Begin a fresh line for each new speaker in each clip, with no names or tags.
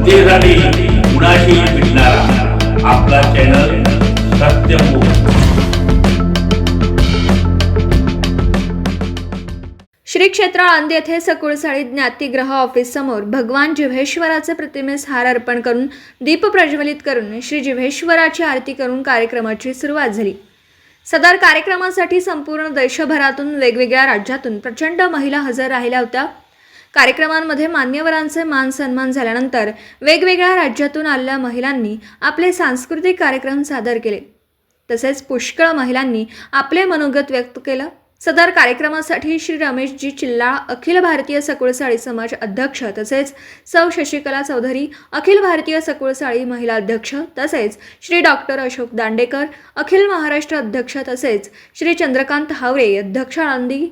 जनतेसाठी कुणाशी भेटणारा आपला चॅनल सत्यमुख।
श्री क्षेत्र आळंदी येथे सकुळसाळी ज्ञातिग्रह ऑफिस समोर भगवान जिव्हेश्वराचे प्रतिमेस हार अर्पण करून दीप प्रज्वलित करून श्री जिव्हेश्वराची आरती करून कार्यक्रमाची सुरुवात झाली। सदर कार्यक्रमासाठी संपूर्ण देशभरातून वेगवेगळ्या राज्यातून प्रचंड महिला हजर राहिल्या होत्या। कार्यक्रमांमध्ये मान्यवरांचे मान सन्मान झाल्यानंतर वेगवेगळ्या राज्यातून आलेल्या महिलांनी आपले सांस्कृतिक कार्यक्रम सादर केले। तसेच पुष्कळ महिलांनी आपले मनोगत व्यक्त केलं। सदर कार्यक्रमासाठी श्री रमेशजी चिल्लाळ अखिल भारतीय सकुळसाळी समाज अध्यक्ष तसेच सौ शशिकला चौधरी अखिल भारतीय सकुळसाळी महिला अध्यक्ष तसेच श्री डॉक्टर अशोक दांडेकर अखिल महाराष्ट्र अध्यक्ष तसेच श्री चंद्रकांत हावरे अध्यक्ष आळंदी,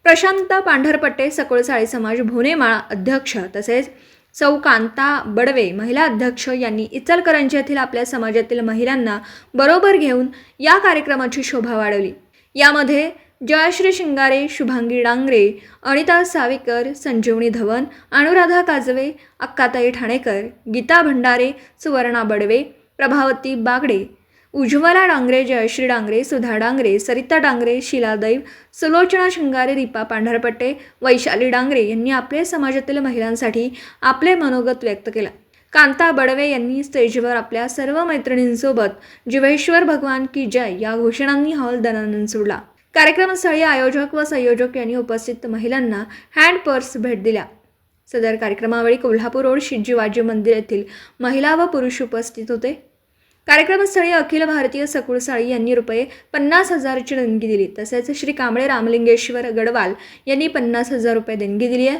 प्रशांत पांढरपट्टे सकुळसाळी समाज भोनेमाळ अध्यक्ष तसेच सौ कांता बडवे महिला अध्यक्ष यांनी इचलकरंजी येथील आपल्या समाजातील महिलांना बरोबर घेऊन या कार्यक्रमाची शोभा वाढवली। यामध्ये जयश्री शिंगारे, शुभांगी डांगरे, अनिता सावेकर, संजीवनी धवन, अनुराधा काजवे, अक्काताई ठाणेकर, गीता भंडारे, सुवर्णा बडवे, प्रभावती बागडे, उज्ज्वला डांगरे, जयश्री डांगरे, सुधा डांगरे, सरिता डांगरे, शीला दैव, सुलोचना शिंगारे, दीपा पांढरपट्टे, वैशाली डांगरे यांनी आपल्या समाजातील महिलांसाठी आपले मनोगत व्यक्त केलं। कांता बडवे यांनी स्टेजवर आपल्या सर्व मैत्रिणींसोबत जिव्हेश्वर भगवान की जय या घोषणांनी हॉल दणानंद सोडला। कार्यक्रमस्थळी आयोजक व संयोजक यांनी उपस्थित महिलांना हँड पर्स भेट दिल्या। सदर कार्यक्रमावेळी कोल्हापूर रोड शिवाजी मंदिर येथील महिला व पुरुष उपस्थित होते। कार्यक्रमस्थळी अखिल भारतीय सकुळसाळी यांनी ₹50,000ची देणगी दिली। तसेच श्री कांबळे रामलिंगेश्वर गडवाल यांनी ₹50,000 देणगी दिली आहे।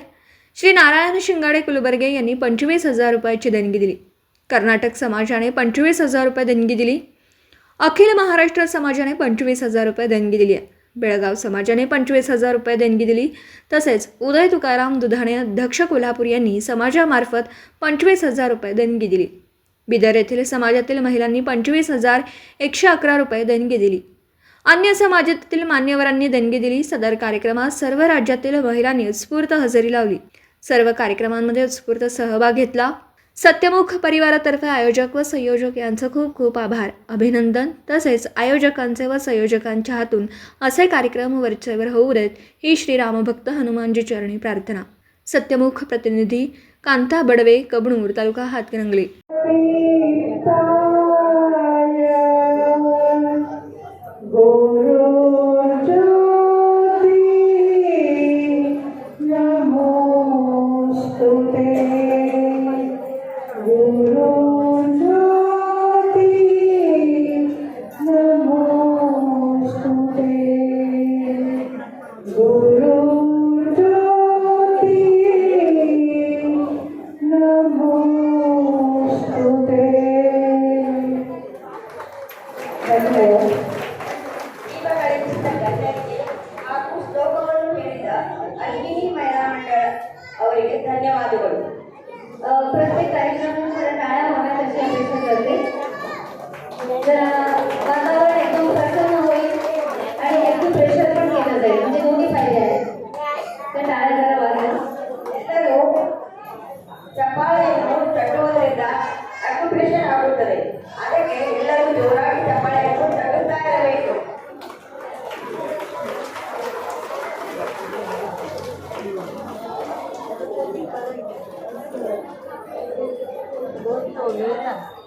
श्री नारायण शिंगाडे कुलबर्गे यांनी ₹25,000ची देणगी दिली। कर्नाटक समाजाने ₹25,000 देणगी दिली। अखिल महाराष्ट्र समाजाने ₹25,000 देणगी दिली आहे। बेळगाव समाजाने ₹25,000 देणगी दिली। तसेच उदय तुकाराम दुधाणे अध्यक्ष कोल्हापूर यांनी समाजामार्फत ₹25,000 देणगी दिली। बिदर येथील समाजातील महिलांनी ₹25,111 देणगी दिली। अन्य समाजातील मान्यवरांनी देणगी दिली। सदर कार्यक्रमात सर्व राज्यातील महिलांनी उत्स्फूर्त हजेरी लावली। सर्व कार्यक्रमांमध्ये उत्स्फूर्त सहभाग घेतला। सत्यमुख परिवारातर्फे आयोजक व संयोजक यांचं खूप खूप आभार, अभिनंदन। तसेच आयोजकांचे व संयोजकांच्या हातून असे कार्यक्रम वरचेवर होऊ देत ही श्री रामभक्त हनुमानजी चरणी प्रार्थना। सत्यमुख प्रतिनिधी कांता बडवे, कबनूर तालुका हातकणंगले।
ಅವರಿಗೆ ಧನ್ಯವಾದಗಳು। प्रत्येक कार्यक्रम टाळ्या व्हाव्यात अशी अपेक्षा करते। जरा वातावरण एकदम प्रसन्न होईल आणि एकदम प्रेशर पण केलं जाईल, म्हणजे दोन्ही फायदे आहेत। तर टाळ्या जरा वाजवा। ಎಲ್ಲರೂ ಚಪ್ಪಾಳೆಯನ್ನು ತಟ್ಟುವುದರಿಂದ ಅಕ್ಯುಪ್ರೆಷರ್ ಆಗುತ್ತದೆ, ಅದಕ್ಕೆ ಎಲ್ಲರೂ ಜೋರಾಗಿ ಚಪ್ಪಾಳೆಯನ್ನು ತಟ್ಟುತ್ತಾ ಇರಬೇಕು।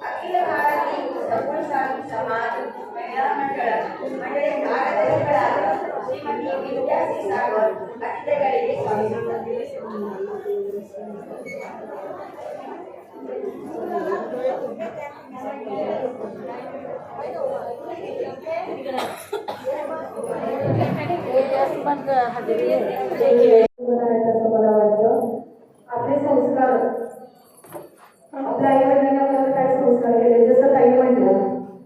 अखिल भारतीय सकुळसाळी समाज महिला मंडळ ಕಾರ್ಯದರ್ಶಿಗಳಾದ ಶ್ರೀಮತಿ ವಿದ್ಯಾಶ್ರೀ ಸಾಗರ್ ಅತಿಥಿಗಳಿಗೆ आपले संस्कार आपल्या आईवडिलांनी आपल्याला काय संस्कार केले, जसं ताई म्हटलं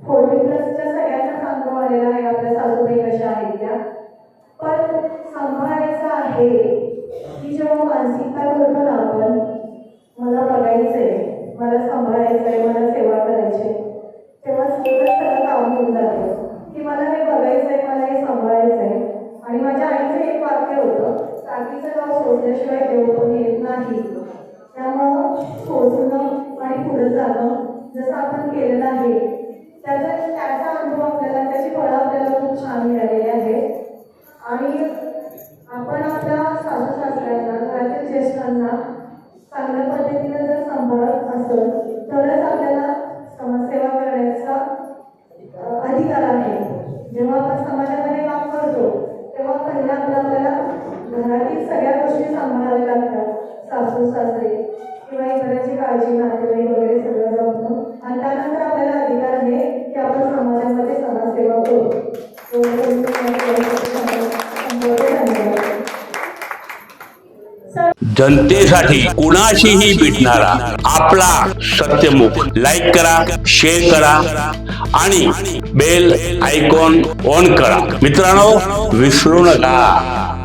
40+ सगळ्यांना अनुभव आलेला आहे। आपल्या सासूबाई कशा आहेत त्या, पण सांभाळायचं आहे की जेव्हा मानसिकता करतो ना आपण, मला बघायचंय, मला सांभाळायचंय, मला सेवा करायची, तेव्हा सगळं काम होऊन जातं की मला हे बघायचंय, मला हे सांभाळायचंय। आणि माझ्या आईचं एक वाक्य होतं, काकीचं गाव सोडल्याशिवाय देव पण येत नाही। त्यामुळं सोडणं पुढे जाणं जसं आपण केलेलं आहे त्याचा अनुभव आपल्याला, त्याची फळं आपल्याला खूप छान मिळालेली आहे. आणि आपण आपल्या सासू सासऱ्यांना, घरातील ज्येष्ठांना चांगल्या पद्धतीने जर सांभाळत असेल तरच आपल्याला समाजसेवा करण्याचा अधिकार आहे. जेव्हा आपण समाजामध्ये काम करतो तेव्हा पहिला आपल्याला घरातील सगळ्या गोष्टी सांभाळाव्या लागतात. सासू सासरे किंवा इतरांची काळजी, नातेवाईक वगैरे सगळं जमणं, आणि त्यानंतर आपल्याला अधिकार आहे की आपण समाजामध्ये समाजसेवा करू.
जनतेसाठी कुणाशीही भेटणारा आपला सत्यमुख. लाईक करा, शेअर करा आणि बेल आयकॉन ऑन करा. मित्रांनो, विसरू नका.